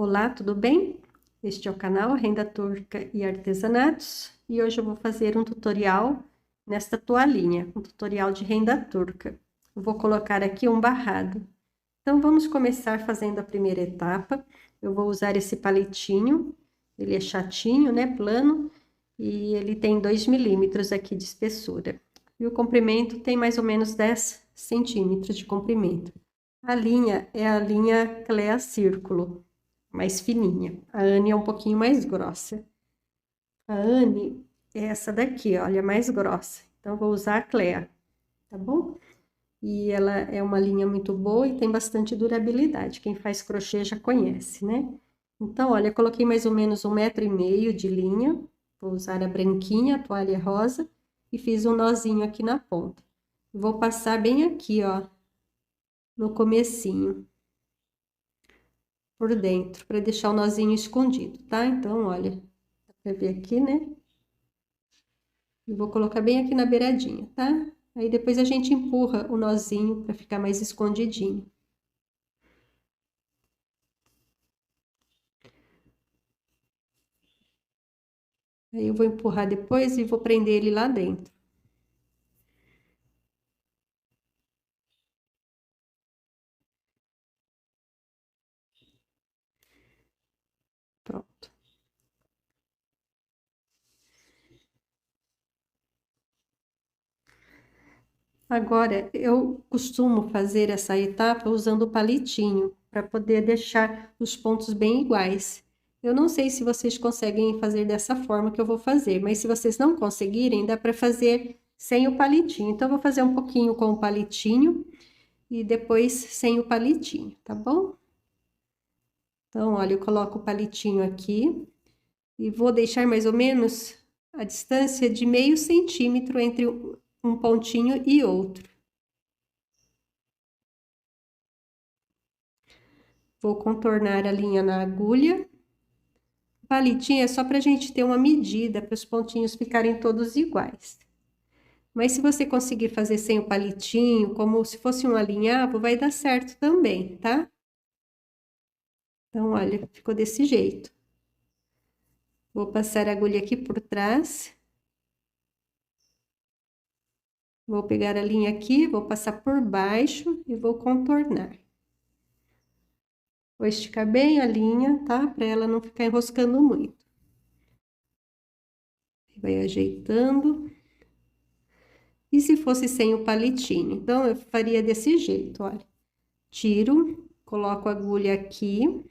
Olá, tudo bem? Este é o canal Renda Turca e Artesanatos e hoje eu vou fazer um tutorial nesta toalhinha, um tutorial de renda turca. Eu vou colocar aqui um barrado. Então vamos começar fazendo a primeira etapa. Eu vou usar esse palitinho, ele é chatinho, né, plano, e ele tem 2 milímetros aqui de espessura. E o comprimento tem mais ou menos 10 centímetros de comprimento. A linha é a linha Clea Círculo, mais fininha. A Anne é um pouquinho mais grossa. A Anne é essa daqui, olha, mais grossa. Então, vou usar a Clea, tá bom? E ela é uma linha muito boa e tem bastante durabilidade. Quem faz crochê já conhece, né? Então, olha, eu coloquei mais ou menos 1,5 m de linha. Vou usar a branquinha, a toalha rosa, e fiz um nozinho aqui na ponta. Vou passar bem aqui, ó, no comecinho, por dentro, para deixar o nozinho escondido, tá? Então, olha, dá pra ver aqui, né? E vou colocar bem aqui na beiradinha, tá? Aí depois a gente empurra o nozinho para ficar mais escondidinho. Aí eu vou empurrar depois e vou prender ele lá dentro. Pronto. Agora, eu costumo fazer essa etapa usando o palitinho, para poder deixar os pontos bem iguais. Eu não sei se vocês conseguem fazer dessa forma que eu vou fazer, mas se vocês não conseguirem, dá para fazer sem o palitinho. Então, eu vou fazer um pouquinho com o palitinho e depois sem o palitinho, tá bom? Então, olha, eu coloco o palitinho aqui e vou deixar mais ou menos a distância de meio centímetro entre um pontinho e outro. Vou contornar a linha na agulha. O palitinho é só para a gente ter uma medida, para os pontinhos ficarem todos iguais. Mas se você conseguir fazer sem o palitinho, como se fosse um alinhavo, vai dar certo também, tá? Então, olha, ficou desse jeito. Vou passar a agulha aqui por trás. Vou pegar a linha aqui, vou passar por baixo e vou contornar. Vou esticar bem a linha, tá? Para ela não ficar enroscando muito. Vai ajeitando. E se fosse sem o palitinho? Então, eu faria desse jeito, olha. Tiro, coloco a agulha aqui.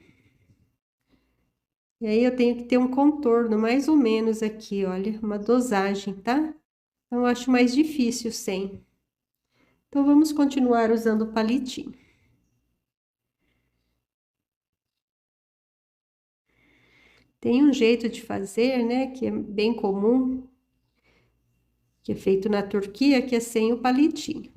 E aí, eu tenho que ter um contorno mais ou menos aqui, olha, uma dosagem, tá? Então, eu acho mais difícil sem. Então, vamos continuar usando o palitinho. Tem um jeito de fazer, né, que é bem comum, que é feito na Turquia, que é sem o palitinho.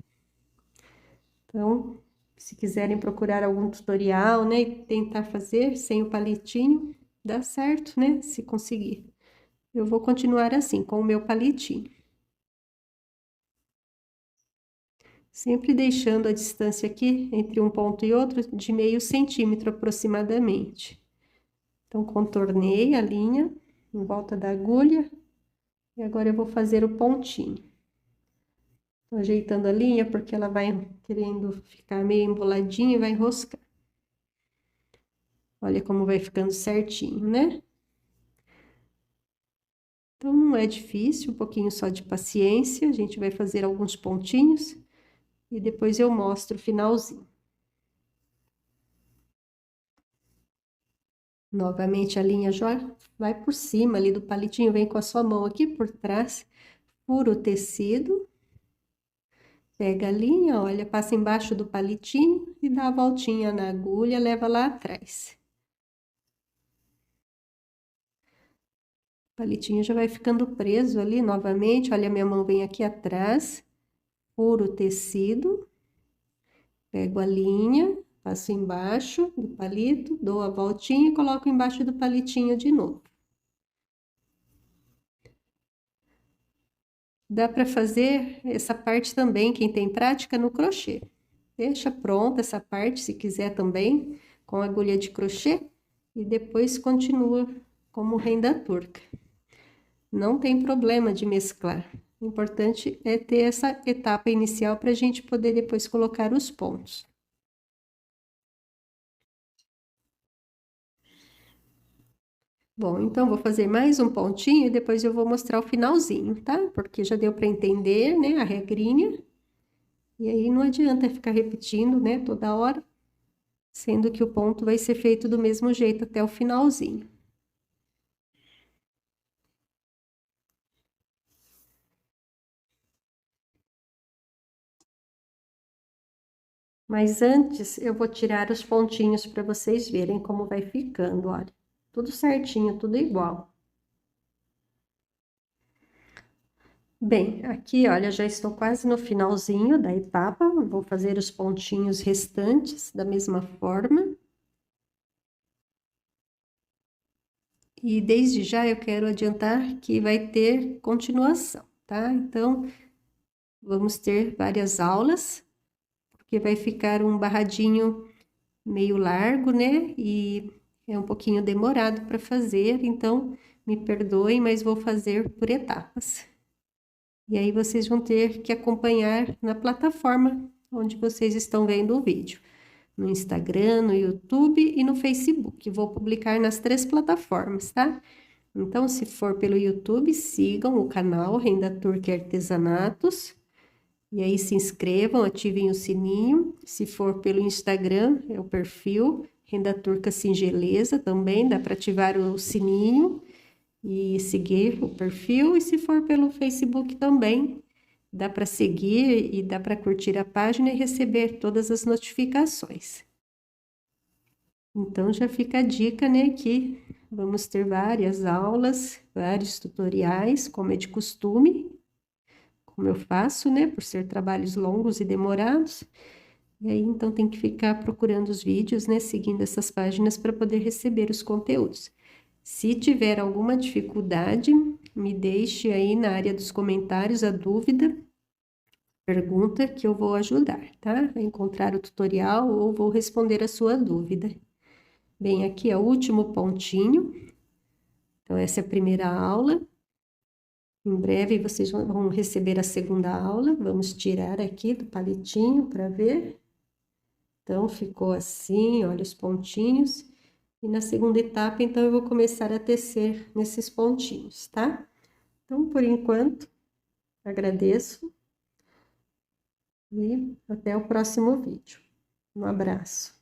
Então, se quiserem procurar algum tutorial, né, e tentar fazer sem o palitinho, dá certo, né, se conseguir. Eu vou continuar assim, com o meu palitinho. Sempre deixando a distância aqui, entre um ponto e outro, de meio centímetro aproximadamente. Então, contornei a linha em volta da agulha, e agora eu vou fazer o pontinho. Tô ajeitando a linha, porque ela vai querendo ficar meio emboladinha e vai enroscar. Olha como vai ficando certinho, né? Então, não é difícil, um pouquinho só de paciência. A gente vai fazer alguns pontinhos e depois eu mostro o finalzinho. Novamente, a linha já vai por cima ali do palitinho, vem com a sua mão aqui por trás, fura o tecido, pega a linha, olha, passa embaixo do palitinho e dá a voltinha na agulha, leva lá atrás. O palitinho já vai ficando preso ali novamente, olha, minha mão vem aqui atrás, furo o tecido, pego a linha, passo embaixo do palito, dou a voltinha e coloco embaixo do palitinho de novo. Dá para fazer essa parte também, quem tem prática, no crochê. Deixa pronta essa parte, se quiser também, com agulha de crochê. e depois continua como renda turca. Não tem problema de mesclar. O importante é ter essa etapa inicial para a gente poder depois colocar os pontos. Bom, então vou fazer mais um pontinho e depois eu vou mostrar o finalzinho, tá? Porque já deu para entender, né, a regrinha. E aí não adianta ficar repetindo, né, toda hora, sendo que o ponto vai ser feito do mesmo jeito até o finalzinho. Mas antes eu vou tirar os pontinhos para vocês verem como vai ficando, olha. Tudo certinho, tudo igual. Bem, aqui, olha, já estou quase no finalzinho da etapa. Vou fazer os pontinhos restantes da mesma forma. E desde já eu quero adiantar que vai ter continuação, tá? Então, vamos ter várias aulas, porque vai ficar um barradinho meio largo, né? E é um pouquinho demorado para fazer, então me perdoem, mas vou fazer por etapas. E aí vocês vão ter que acompanhar na plataforma onde vocês estão vendo o vídeo. No Instagram, no YouTube e no Facebook. Vou publicar nas 3 plataformas, tá? Então, se for pelo YouTube, sigam o canal Renda Turca e Artesanatos. E aí se inscrevam, ativem o sininho. Se for pelo Instagram, é o perfil Renda Turca Singeleza também, dá para ativar o sininho e seguir o perfil. E se for pelo Facebook também, dá para seguir e dá para curtir a página e receber todas as notificações. Então já fica a dica, né, que vamos ter várias aulas, vários tutoriais, como é de costume, como eu faço, né, por ser trabalhos longos e demorados. E aí, então, tem que ficar procurando os vídeos, né, seguindo essas páginas para poder receber os conteúdos. Se tiver alguma dificuldade, me deixe aí na área dos comentários a dúvida, pergunta que eu vou ajudar, tá? A encontrar o tutorial ou vou responder a sua dúvida. Bem, aqui é o último pontinho. Então, essa é a primeira aula. Em breve vocês vão receber a segunda aula. Vamos tirar aqui do palitinho para ver. Então, ficou assim, olha os pontinhos. E na segunda etapa, então, eu vou começar a tecer nesses pontinhos, tá? Então, por enquanto, agradeço e até o próximo vídeo. Um abraço.